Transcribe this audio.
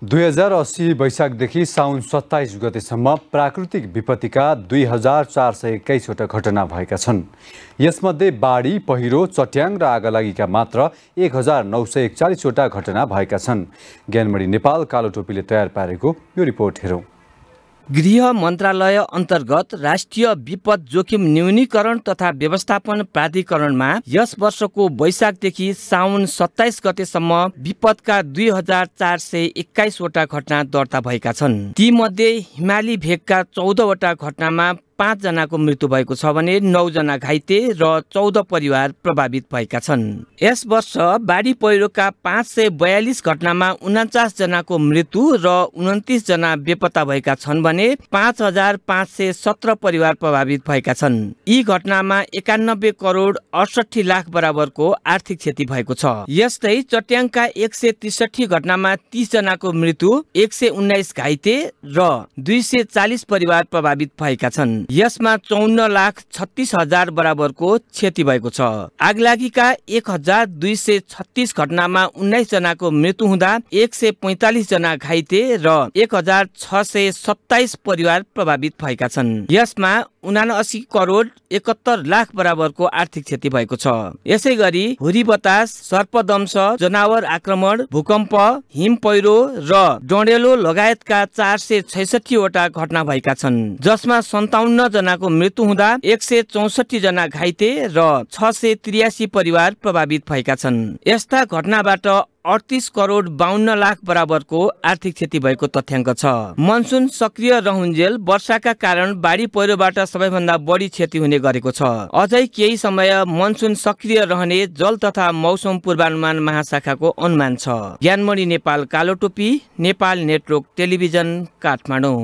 2080 वैशाखदेखि साउन 27 गतेसम्म प्राकृतिक विपत्तिका 2421 वटा घटना भएका छन्। यसमध्ये बाढी, पहिरो, चट्याङ र आगलागीका मात्र 1941 वटा घटना भएका छन्। ज्ञानमणि नेपाल कालोटोपीले तयार पारेको यो रिपोर्ट हेरौं। गृह मन्त्रालय अन्तर्गत राष्ट्रिय विपद जोखिम न्यूनीकरण तथा व्यवस्थापन प्राधिकरणमा यस वर्षको वैशाखदेखि साउन 27 गतेसम्म विपदका 2421 वटा घटना दर्ता भएका छन्। तीमध्ये हिमाली भेगका 14 वटा घटनामा 5 जनाको मृत्यु भएको छ भने 9 जना घाइते र 14 परिवार प्रभावित भएका छन्। यस वर्ष बाढी पहिरोका 542 घटनामा 49 जनाको मृत्यु र 29 जना बेपत्ता भएका छन् भने 5517 परिवार प्रभावित भएका छन्। यी घटनामा 91 करोड 68 लाख बराबरको आर्थिक क्षति भएको छ। यस्तै चट्याङका 163 घटनामा 30 जनाको मृत्यु, 119 घाइते र 240 परिवार प्रभावित भएका छन्। यसमा 54,36,000 बराबरको क्षति भएको छ। आगलागीका 1236 घटनामा 19 जनाको मृत्यु हुँदा 145 जना घाइते र 1627 परिवार प्रभावित भएका छन्। यसमा 79 करोड 71 लाख बराबरको आर्थिक क्षति भएको छ। यसै गरी हुरी बतास, सर्पदंश, जनावर आक्रमण, भूकम्प, हिम पहिरो र डडेलो लगायतका 466 वटा घटना भएका छन्, जसमा 57 जनाको मृत्यु हुँदा 164 जना घाइते र 683 परिवार प्रभावित भएका छन्। यस्ता घटनाबाट 38 करोड 52 लाख बराबरको आर्थिक क्षति भएको तथ्याङ्क छ। मनसुन सक्रिय रहुन्जेल वर्षाका कारण बाढी पहिरोबाट सबैभन्दा बढी क्षति हुने गरेको छ। अझै केही समय मनसुन सक्रिय रहने जल तथा मौसम पूर्वानुमान महाशाखाको अनुमान छ। ज्ञानमणि नेपाल कालोटोपी, नेपाल नेटवर्क टेलिभिजन, काठमाडौँ।